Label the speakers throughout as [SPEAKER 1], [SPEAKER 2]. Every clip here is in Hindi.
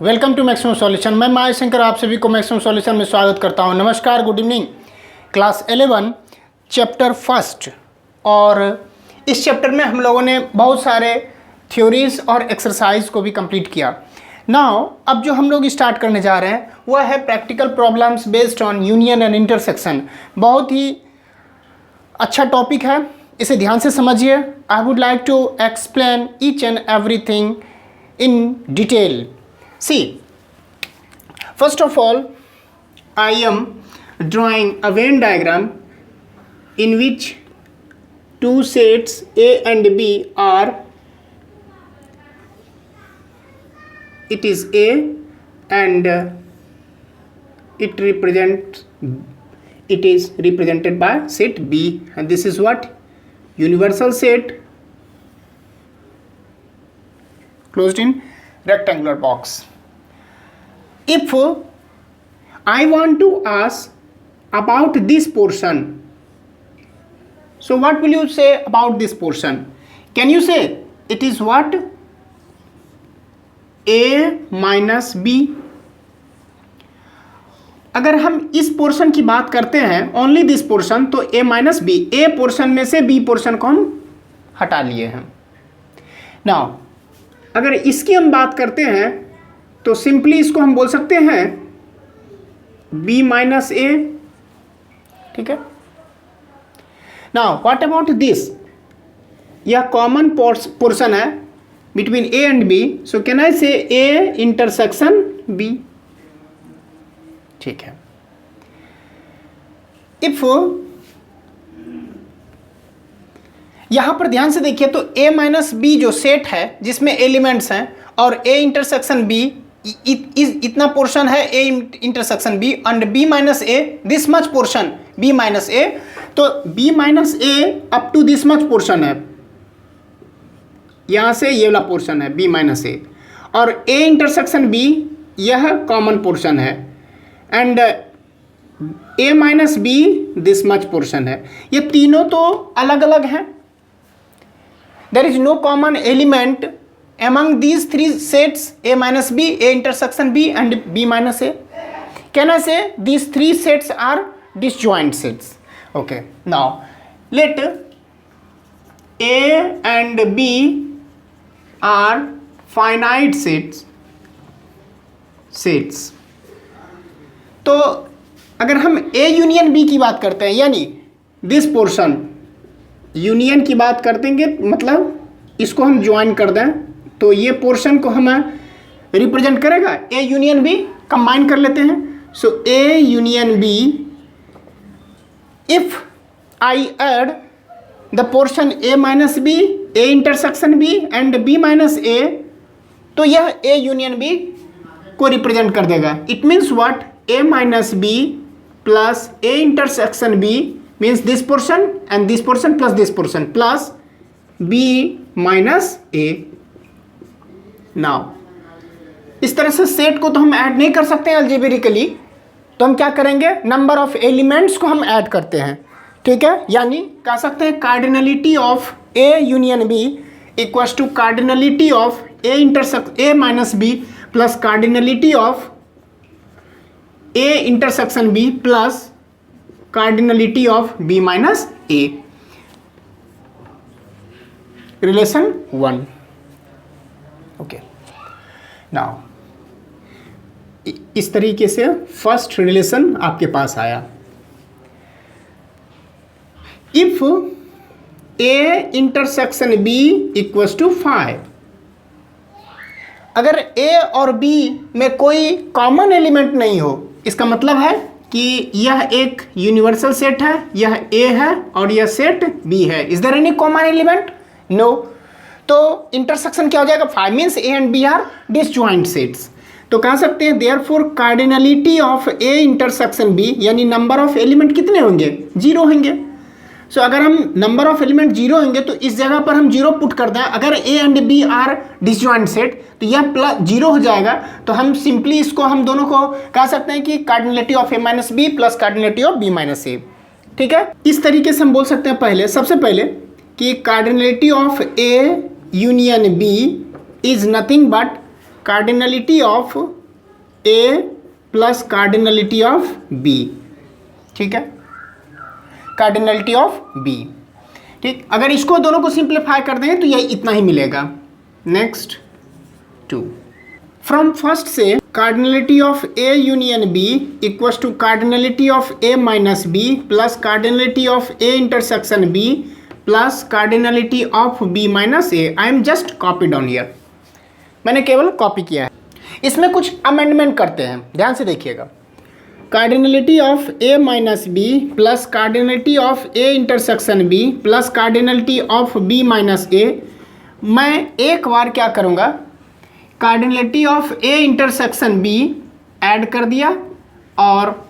[SPEAKER 1] Welcome to maximum solution. मैं माय शंकर आप सभी को मैक्सिमम सॉल्यूशन में स्वागत करता हूं। नमस्कार, good evening. Class 11 chapter first, और इस चैप्टर में हम लोगों ने बहुत सारे थ्योरीज और एक्सरसाइज को भी कंप्लीट किया। नाउ अब जो हम लोग स्टार्ट करने जा रहे हैं वह है practical problems based on union and intersection. बहुत ही अच्छा टॉपिक है, इसे ध्यान से समझिए। I would like to explain each and everything in detail. See, first of all, I am drawing a Venn diagram in which two sets A and B are, it is A and it is represented by set B, and this is what? Universal set closed in rectangular box. If I want to ask about this portion, so what will you say about this portion? Can you say it is what? A minus B. अगर हम इस पोर्शन की बात करते हैं, ओनली दिस पोर्शन, तो A minus B, A portion में से बी पोर्शन को हम हटा लिए हैं। नाउ अगर इसकी हम बात करते हैं तो सिंपली इसको हम बोल सकते हैं b माइनस ए, ठीक है। Now what about this? यह कॉमन पोर्शन है between A and B, so can I say A intersection B, ठीक है। इफ यहां पर ध्यान से देखिए तो a माइनस बी जो सेट है जिसमें एलिमेंट्स हैं, और a इंटरसेक्शन b इतना पोर्शन है a intersection b, and b minus a this much portion b minus a, तो b minus a up to this much portion है, यहां से ये वाला पोर्शन है b माइनस a, और a इंटरसेक्शन b यह कॉमन पोर्शन है, and a minus b this much portion है। ये तीनों तो अलग अलग हैं। There is no common element among these three sets A minus B, A intersection B and B minus A. Can I say these three sets are disjoint sets? Okay. Now let A and B are finite sets. तो अगर हम A यूनियन B की बात करते हैं, यानी दिस पोर्शन यूनियन की बात कर देंगे, मतलब इसको हम ज्वाइन कर दें तो ये पोर्शन को हम रिप्रेजेंट करेगा ए यूनियन बी। कंबाइन कर लेते हैं, so A union B, if I add the portion A minus B, A intersection B and B minus A, तो यह ए यूनियन बी को रिप्रेजेंट कर देगा। It means what? A minus B plus A intersection B means this portion and this portion plus this portion plus b minus a. now इस तरह से सेट को तो हम ऐड नहीं कर सकते हैं अलजेब्रिकली, तो हम क्या करेंगे? नंबर ऑफ एलिमेंट्स को हम ऐड करते हैं, ठीक है। यानी कह सकते हैं cardinality of a union b equals to cardinality of a intersection a minus b plus cardinality of a intersection b plus cardinality of b minus a, relation 1। Okay, now इस तरीके से फर्स्ट रिलेशन आपके पास आया। If a intersection b equals to 5, अगर a और b में कोई कॉमन एलिमेंट नहीं हो, इसका मतलब है कि यह एक यूनिवर्सल सेट है, यह A है और यह सेट B है। Is there any common element? No. तो इंटरसेक्शन क्या हो जाएगा? 5 means A and B are disjoint sets. तो कह सकते हैं therefore cardinality of A intersection B, यानी नंबर ऑफ एलिमेंट कितने होंगे? 0 होंगे। सो अगर हम नंबर ऑफ एलिमेंट 0 होंगे तो इस जगह पर हम 0 पुट कर दें। अगर A and B are disjoint set तो यह प्लस 0 हो जाएगा, तो हम सिंपली इसको हम दोनों को कह सकते हैं कि cardinality of A minus B plus cardinality of B minus A, ठीक है। इस तरीके से हम बोल सकते हैं पहले, सबसे पहले कि cardinality of A union B is nothing but cardinality of A plus cardinality of B, ठीक है, कार्डिनलिटी ऑफ बी, ठीक। अगर इसको दोनों को सिंप्लीफाई कर देंगे तो यह इतना ही मिलेगा। नेक्स्ट 2 फ्रॉम फर्स्ट से cardinality of A union B equals to cardinality of A minus B plus cardinality of A intersection B plus cardinality of B minus A. I am just copy down here, मैंने केवल कॉपी किया है। इसमें कुछ अमेंडमेंट करते हैं, ध्यान से देखिएगा। Cardinality of A minus B plus cardinality of A intersection B plus cardinality of B minus A. मैं एक बार क्या करूँगा, cardinality of A intersection B add कर दिया और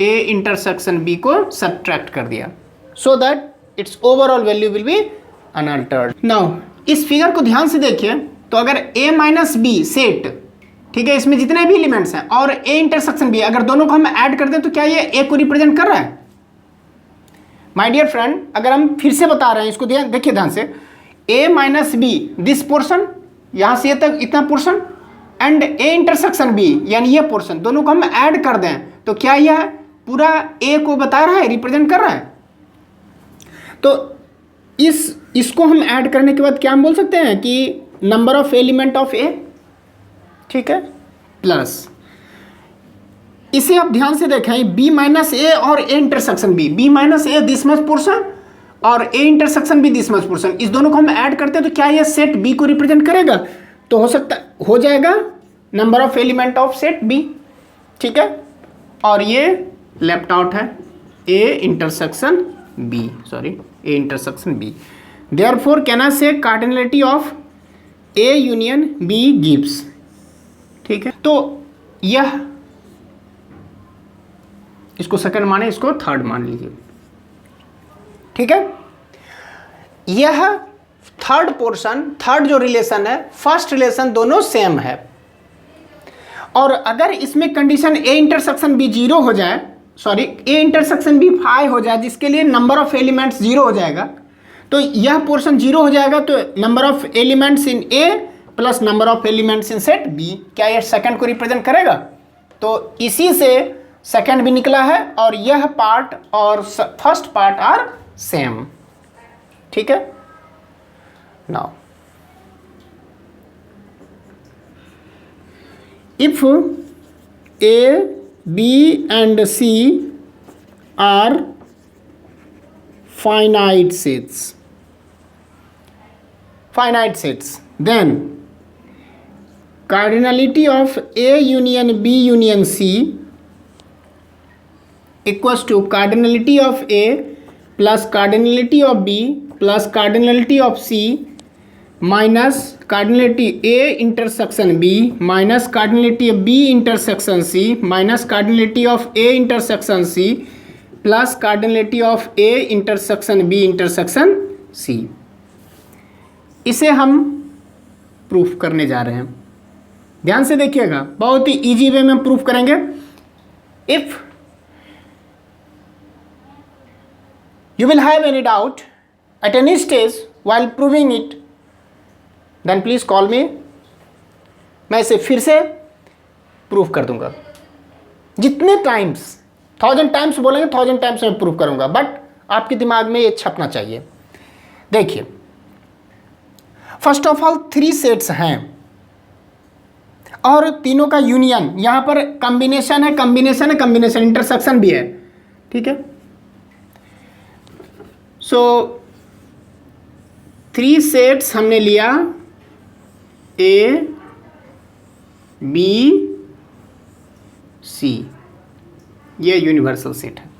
[SPEAKER 1] ए इंटरसेक्शन बी को सब्ट्रैक्ट कर दिया, so that it's overall value will be unaltered. Now इस फिगर को ध्यान से देखिए, तो अगर a माइनस बी सेट, ठीक है, इसमें जितने भी एलिमेंट्स हैं और a इंटरसेक्शन b, अगर दोनों को हम ऐड कर दें तो क्या ये a को रिप्रेजेंट कर रहा है? माय डियर फ्रेंड, अगर हम फिर से बता रहे हैं, इसको देखिए ध्यान से, a minus B this portion, यहाँ से तक इतना portion, and a intersection b यानी ये पोर्शन, दोनों को हम ऐड कर दें तो क्या यह पूरा a को बता रहा है, रिप्रेजेंट कर रहा है? तो इसको हम ऐड करने के बाद क्या हम बोल सकते हैं कि नंबर ऑफ एलिमेंट ऑफ ए, ठीक है, प्लस इसे आप ध्यान से देखें, बी माइनस ए और A intersection B, B minus A this much portion और A intersection B this much portion, इस दोनों को हम ऐड करते हैं तो क्या यह सेट बी को रिप्रेजेंट करेगा? तो हो जाएगा number of element of set B, ठीक है, और ये लेफ्ट आउट है A intersection B, sorry A intersection B. Therefore can I say cardinality of A union B gives, ठीक है। तो यह, इसको सेकंड माने, इसको थर्ड मान लीजिए, ठीक है। यह थर्ड पोर्शन, थर्ड जो रिलेशन है, फर्स्ट रिलेशन दोनों सेम है, और अगर इसमें कंडीशन ए इंटरसेक्शन बी 0 हो जाए, सॉरी ए इंटरसेक्शन बी 5 हो जाए, जिसके लिए नंबर ऑफ एलिमेंट्स 0 हो जाएगा, तो यह पोर्शन 0 हो जाएगा, तो number of elements in A plus number of elements in set B, क्या यह सेकंड को रिप्रेजेंट करेगा? तो इसी से सेकंड भी निकला है, और यह पार्ट और फर्स्ट पार्ट आर सेम, ठीक है। Now if A B and C are finite sets, then cardinality of A union B union C equals to cardinality of A plus cardinality of B plus cardinality of C minus cardinality A intersection B minus cardinality of B intersection C minus cardinality of A intersection C plus cardinality of A intersection B intersection C. इसे हम प्रूफ करने जा रहे हैं, ध्यान से देखिएगा, बहुत ही इजी वे में प्रूफ करेंगे। If you will have any doubt at any stage while proving it, then please call me, मैं इसे फिर से प्रूफ कर दूंगा। जितने टाइम्स 1000 टाइम्स बोलेंगे 1000 टाइम्स मैं प्रूव करूंगा, बट आपके दिमाग में ये छपना चाहिए। देखिए, फर्स्ट ऑफ ऑल 3 सेट्स हैं और तीनों का यूनियन, यहां पर कॉम्बिनेशन है, कॉम्बिनेशन है, कॉम्बिनेशन, इंटरसेक्शन भी है, ठीक है। सो 3 सेट्स हमने लिया, ए बी सी, ये यूनिवर्सल सेट है।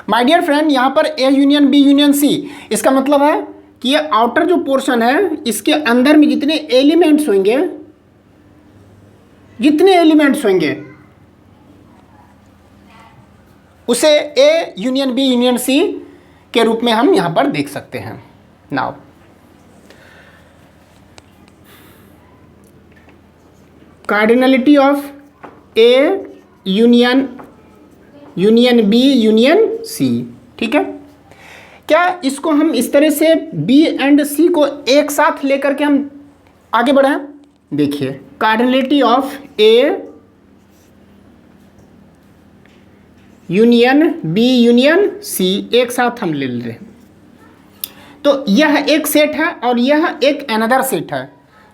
[SPEAKER 1] माय डियर फ्रेंड, यहां पर A union B union C, इसका मतलब है कि ये आउटर जो पोर्शन है, इसके अंदर में जितने एलिमेंट्स होंगे, उसे A union B union C के रूप में हम यहां पर देख सकते हैं। Now cardinality of A union B union C, ठीक है। क्या इसको हम इस तरह से बी एंड सी को एक साथ लेकर के हम आगे बढ़े, देखिए cardinality of A union B union C एक साथ हम ले रहे हैं। तो यह एक सेट है और यह एक अनदर सेट है।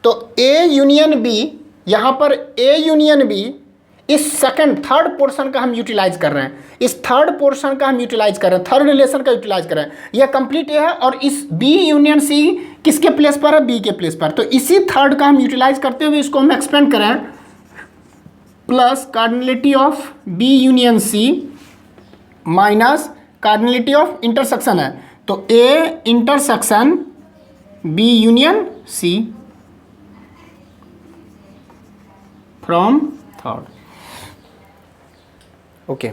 [SPEAKER 1] तो ए यूनियन बी, यहाँ पर ए यूनियन बी इस थर्ड पोर्शन का हम यूटिलाइज कर रहे हैं, इस थर्ड पोर्शन का हम यूटिलाइज कर रहे हैं, थर्ड रिलेशन का यूटिलाइज कर रहे हैं। यह कंप्लीट है और इस बी यूनियन सी किसके प्लेस पर है, बी के प्लेस पर। तो इसी थर्ड का हम यूटिलाइज करते हुए इसको हम एक्सपेंड करें, plus cardinality of B union C minus cardinality of intersection है, तो A intersection B union C from third. Okay,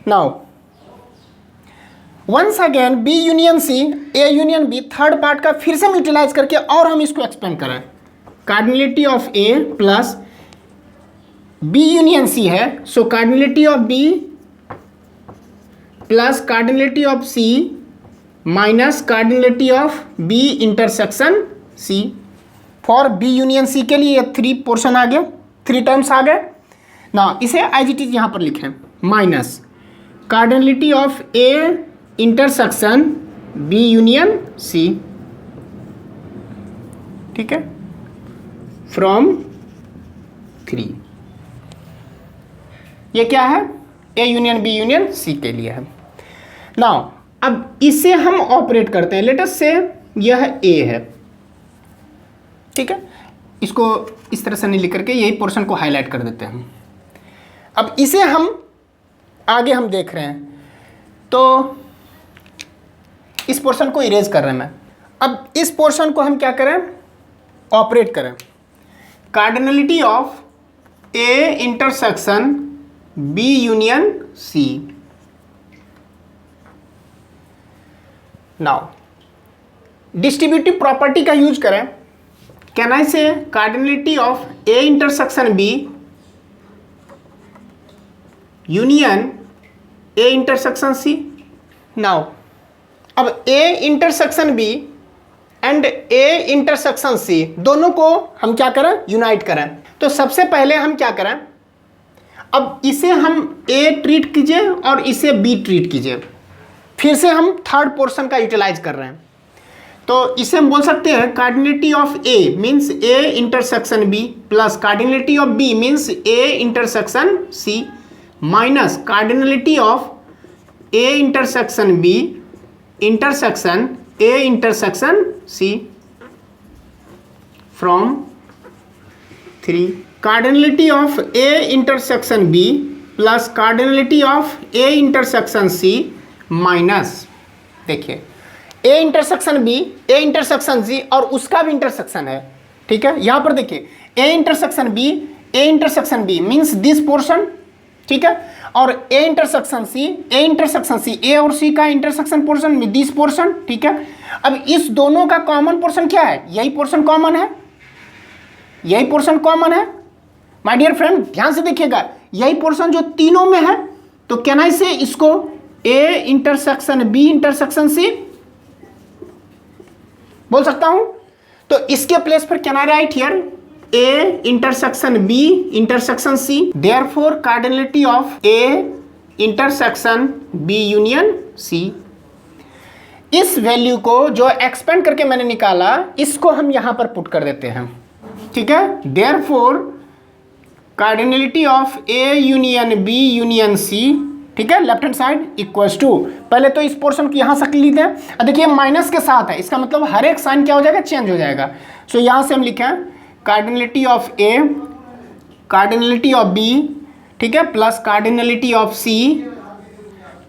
[SPEAKER 1] now once again B union C A union B third part का फिर से हम यूटिलाइज करके और हम इसको एक्सपेंड करें, cardinality of A plus B union C है, so cardinality of B plus cardinality of C minus cardinality of B intersection C. For B union C के लिए 3 पोर्शन आ गया, 3 टर्म्स आ गए ना। इसे एज इट इज यहां पर लिखें, minus cardinality of A intersection B union C, ठीक है, फ्रॉम 3। ये क्या है, A union B union C के लिए है। नाउ अब इसे हम ऑपरेट करते हैं, लेट अस से यह ए है, ठीक है, इसको इस तरह से नहीं लिख करके यही पोर्शन को हाईलाइट कर देते हैं। अब इसे हम आगे हम देख रहे हैं, तो इस पोर्शन को इरेज कर रहे हैं मैं। अब इस पोर्शन को हम क्या करें, ऑपरेट करें, cardinality of A intersection B union C. Now distributive property का यूज करें, can I say cardinality of A intersection B union A intersection C. Now अब A intersection B and A intersection C दोनों को हम क्या करें, यूनाइट करें। तो सबसे पहले हम क्या करें, अब इसे हम ए ट्रीट कीजिए और इसे बी ट्रीट कीजिए, फिर से हम थर्ड पोर्शन का यूटिलाइज कर रहे हैं। तो इसे हम बोल सकते हैं cardinality of A means A intersection B plus cardinality of B means A intersection C minus cardinality of A intersection B intersection A intersection C from 3। Cardinality of A intersection B plus cardinality of A intersection C minus, देखिए A intersection B A intersection C और उसका भी इंटरसेक्शन है, ठीक है। यहां पर देखिए A intersection B means this portion, ठीक है, और ए इंटरसेक्शन सी ए और सी का इंटरसेक्शन पोर्शन में दिस पोर्शन, ठीक है। अब इस दोनों का कॉमन पोर्शन क्या है, यही पोर्शन कॉमन है, यही पोर्शन कॉमन है माय डियर फ्रेंड, ध्यान से देखिएगा, यही पोर्शन जो तीनों में है। तो कैन आई से इसको A intersection B intersection C बोल सकता हूं। तो इसके प्लेस पर can I write here A intersection B intersection C, therefore cardinality of A intersection B union C. इस वैल्यू को जो एक्सपेंड करके मैंने निकाला, इसको हम यहां पर पुट कर देते हैं, ठीक है। Therefore cardinality of A union B union C, ठीक है, left hand side equals to, पहले तो इस पोर्शन को यहां से लिखते हैं। अब देखिए माइनस के साथ है, इसका मतलब हर एक साइन क्या हो जाएगा, चेंज हो जाएगा। सो यहां से हम लिखें cardinality of A cardinality of B, ठीक है, plus cardinality of C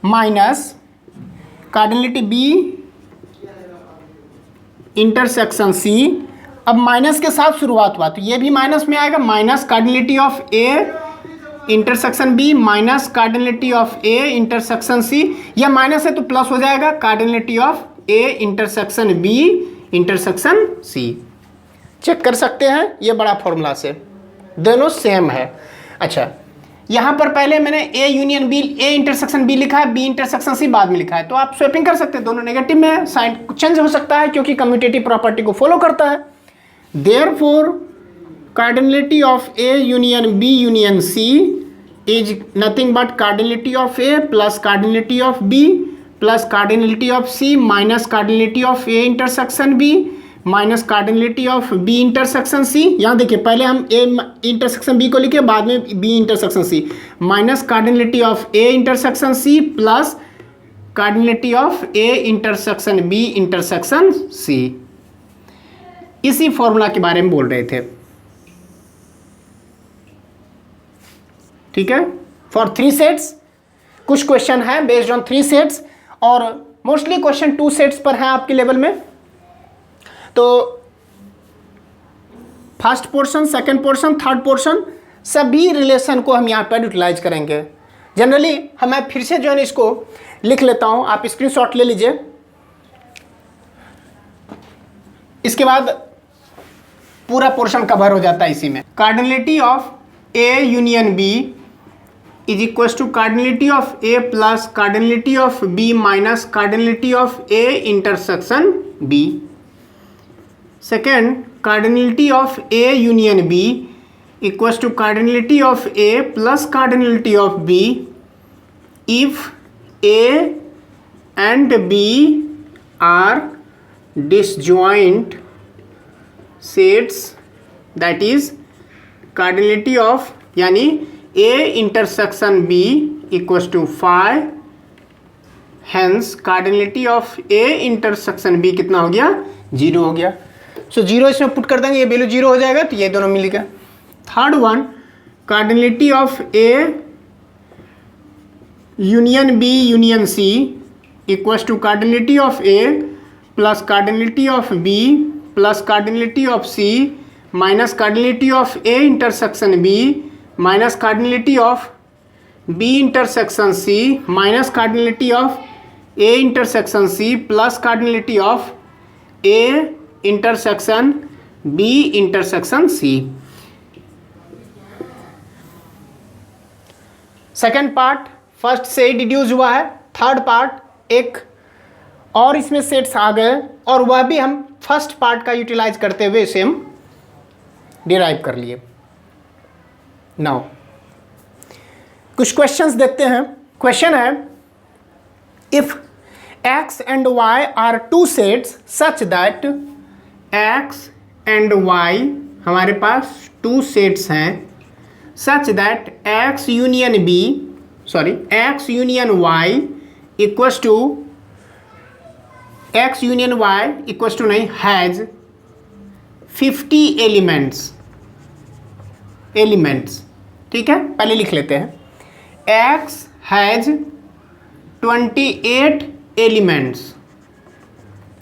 [SPEAKER 1] minus cardinality B intersection C. अब माइनस के साथ शुरुआत हुआ तो ये भी माइनस में आएगा, minus cardinality of A intersection B minus cardinality of A intersection C. यह माइनस है तो प्लस हो जाएगा cardinality of A intersection B intersection C. Check कर सकते हैं ये बड़ा फॉर्मूला से, दोनों सेम है। अच्छा, यहाँ पर पहले मैंने A union B, A intersection B लिखा है, बी इंटरसेक्शन सी बाद में लिखा है, तो आप स्वैपिंग कर सकते हैं, दोनों नेगेटिव में है, साइन चेंज हो सकता है क्योंकि कम्यूटेटिव प्रॉपर्टी को फॉलो करता है। Therefore cardinality of A union B union C is nothing but cardinality of A plus cardinality of B plus cardinality of C minus cardinality of A intersection B minus cardinality of B intersection C. यहाँ देखिए पहले हम ए इंटरसेक्शन बी को लिखे, बाद में B intersection C, minus cardinality of A intersection C plus cardinality of A intersection B intersection C. इसी फॉर्मूला के बारे में बोल रहे थे, ठीक है, फॉर 3 सेट्स। कुछ क्वेश्चन है बेस्ड ऑन 3 सेट्स और मोस्टली क्वेश्चन 2 सेट्स पर है आपके लेवल में। तो first portion, second portion, third portion, सभी रिलेशन को हम यहाँ पर यूटिलाइज करेंगे। जनरली मैं फिर से जो है इसको लिख लेता हूँ, आप स्क्रीनशॉट ले लीजिए। इसके बाद पूरा पोर्शन कवर हो जाता है इसी में। Cardinality of A union B is equal to cardinality of A plus cardinality of B minus cardinality of A intersection B. Second, cardinality of A union B equal to cardinality of A plus cardinality of B if A and B are disjoint sets, that is cardinality of यानी A intersection B equals to phi, hence cardinality of A intersection B कितना हो गया, 0 हो गया। सो 0 इसमें पुट कर देंगे, ये वैल्यू 0 हो जाएगा, तो ये दोनों मिल गया। Third one, cardinality of A union B union C equals to cardinality of A plus cardinality of B plus cardinality of C minus cardinality of A intersection B minus cardinality of B intersection C minus cardinality of A intersection C plus cardinality of A intersection B intersection C। Second part first से ही डिड्यूस हुआ है, थर्ड पार्ट एक और इसमें सेट्स आ गए और वह भी हम फर्स्ट पार्ट का यूटिलाइज करते हुए इसे हम डिराइव कर लिए। नाउ कुछ क्वेश्चंस देखते हैं। क्वेश्चन है, if x and y are two sets such that x and y, हमारे पास टू सेट्स हैं, such that x union y equals to x union y equals to नहीं हैज़ 50 एलिमेंट्स, ठीक है, पहले लिख लेते हैं। x has 28 elements,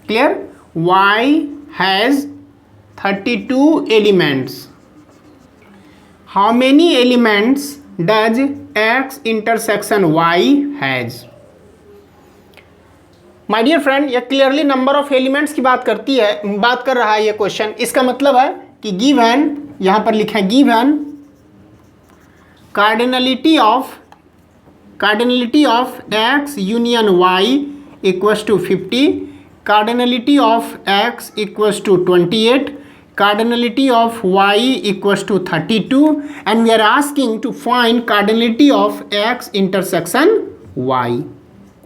[SPEAKER 1] clear, y has 32 elements. How many elements does x intersection y has? My dear friend, यह क्लियरली नंबर ऑफ एलिमेंट्स की बात कर रहा है ये क्वेश्चन। इसका मतलब है कि गिवन, यहाँ पर लिखा है given cardinality of x union y equals to 50, cardinality of x equals to 28, cardinality of y equals to 32 and we are asking to find cardinality of x intersection y,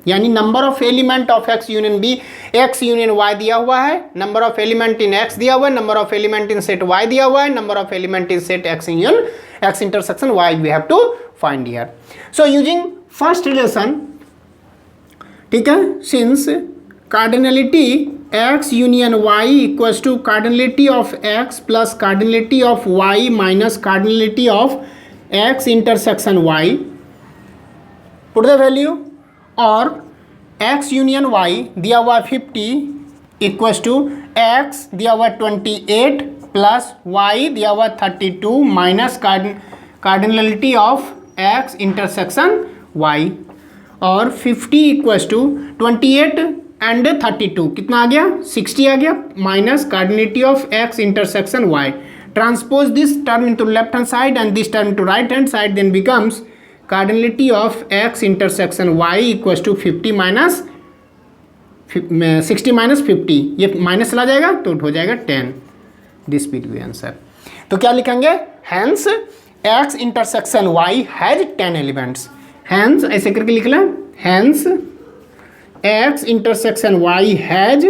[SPEAKER 1] यानी number of element of x union b, x union y दिया हुआ है, number of element in x दिया हुआ है, number of element in set y दिया हुआ है, number of element in set x union x intersection y we have to find here. So using first relation, ठीक है, since cardinality x union y equals to cardinality of x plus cardinality of y minus cardinality of x intersection y, put the value, और x यूनियन y दिया हुआ 50 इक्वल्स टू x दिया हुआ 28 प्लस y दिया हुआ 32 minus cardinality of x intersection y, और 50 इक्वल्स टू 28 एंड 32 कितना आ गया, 60 आ गया, minus cardinality of x intersection y। Transpose this term into left hand side and this term into right hand side, then becomes cardinality of X intersection Y equals to 50 minus 60 minus 50, ये माइनस चला जाएगा तो हो जाएगा 10। This will be answer. तो क्या लिखेंगे, hence X intersection Y has 10 elements. Hence ऐसे करके लिख लें, hence X intersection Y has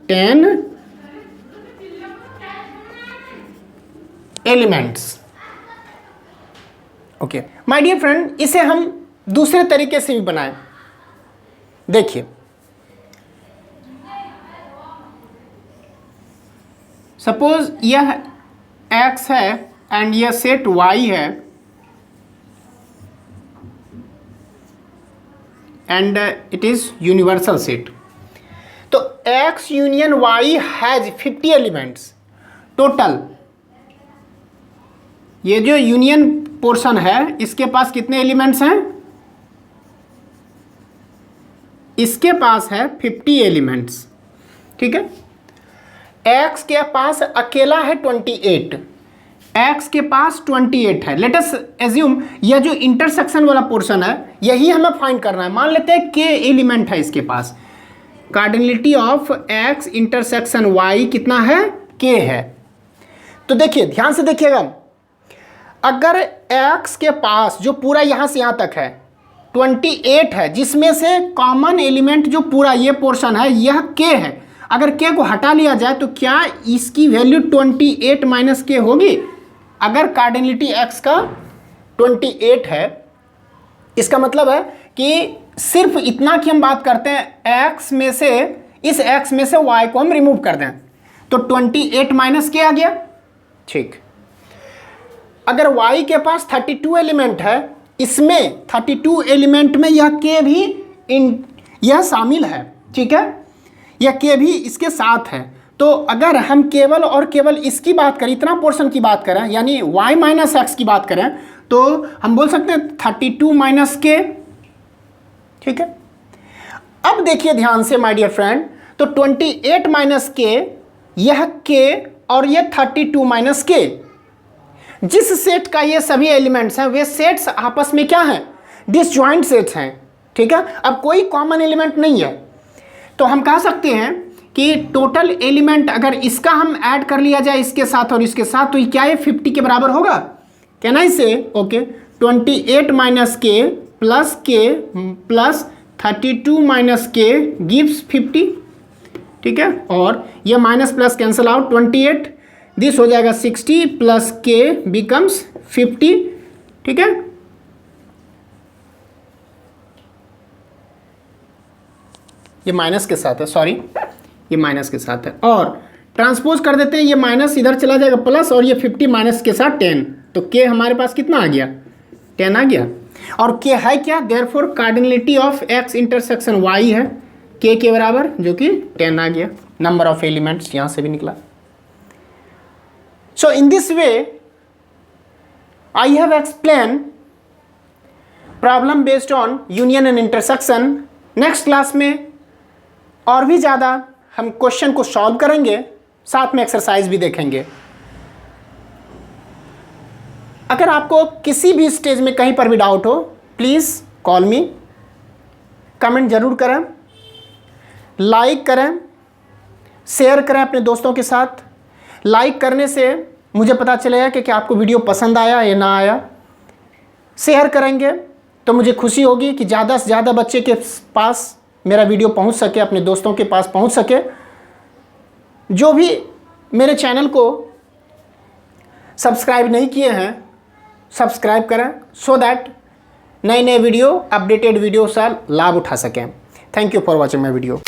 [SPEAKER 1] 10 elements. Okay my dear friend, इसे हम दूसरे तरीके से भी बनाएं। देखिए, सपोज यह x है एंड यह सेट y है and it is universal set. तो x union y has 50 elements total. ये जो यूनियन पोर्शन है इसके पास कितने एलिमेंट्स हैं, इसके पास है 50 एलिमेंट्स, ठीक है। x के पास अकेला है 28, x के पास 28 है। लेट अस एज्यूम यह जो इंटरसेक्शन वाला पोर्शन है यही हमें फाइंड करना है। मान लेते हैं k एलिमेंट है इसके पास। Cardinality of x intersection y कितना है, k है। तो देखिए, ध्यान से देखिएगा, अगर x के पास जो पूरा यहाँ से यहाँ तक है 28 है, जिसमें से कॉमन एलिमेंट जो पूरा ये पोर्शन है यह k है। अगर k को हटा लिया जाए तो क्या इसकी वैल्यू 28 माइनस k होगी। अगर कार्डिनलिटी x का 28 है, इसका मतलब है कि सिर्फ इतना की हम बात करते हैं x में से, इस x में से y को हम रिमूव कर दें तो 28 माइनस k आ गया, ठीक। अगर y के पास 32 एलिमेंट है, इसमें 32 एलिमेंट में यह k भी यह शामिल है, ठीक है, यह k भी इसके साथ है। तो अगर हम केवल और केवल इसकी बात करें, इतना पोर्शन की बात करें, यानी y माइनस एक्स की बात करें, तो हम बोल सकते हैं 32 माइनस k, ठीक है। अब देखिए ध्यान से माय डियर फ्रेंड, तो 28 माइनस k, यह k और यह 32 माइनस k, जिस सेट का ये सभी एलिमेंट्स हैं वे सेट्स आपस में क्या हैं, डिसजॉइंट सेट्स हैं, ठीक है। अब कोई कॉमन एलिमेंट नहीं है, तो हम कह सकते हैं कि टोटल एलिमेंट अगर इसका हम ऐड कर लिया जाए इसके साथ और इसके साथ, तो क्या ये 50 के बराबर होगा। कैन आई से okay 28 minus k plus 32 minus k gives 50, ठीक है। और ये minus plus cancel out, 28 this हो जाएगा 60 प्लस k बिकम्स 50, ठीक है। ये माइनस के साथ है, सॉरी, ये माइनस के साथ है, और ट्रांसपोज कर देते हैं, ये माइनस इधर चला जाएगा प्लस, और ये 50 माइनस के साथ 10, तो k हमारे पास कितना आ गया, 10 आ गया। और k है क्या, therefore cardinality of x intersection y है k के बराबर, जो कि 10 आ गया। नंबर ऑफ एलिमेंट्स यहाँ से भी निकला। So in this way I have explain problem based on union and intersection. Next class में और भी ज़्यादा हम क्वेश्चन को सॉल्व करेंगे, साथ में एक्सरसाइज भी देखेंगे। अगर आपको किसी भी स्टेज में कहीं पर भी डाउट हो, प्लीज़ कॉल मी, कमेंट जरूर करें, लाइक करें, शेयर करें अपने दोस्तों के साथ। लाइक करने से मुझे पता चलेगा कि आपको वीडियो पसंद आया या ना आया। शेयर करेंगे तो मुझे खुशी होगी कि ज़्यादा से ज़्यादा बच्चे के पास मेरा वीडियो पहुंच सके, अपने दोस्तों के पास पहुंच सके। जो भी मेरे चैनल को सब्सक्राइब नहीं किए हैं, सब्सक्राइब करें, सो दैट नए नए वीडियो, अपडेटेड वीडियो से लाभ उठा सकें। Thank you for watching my video.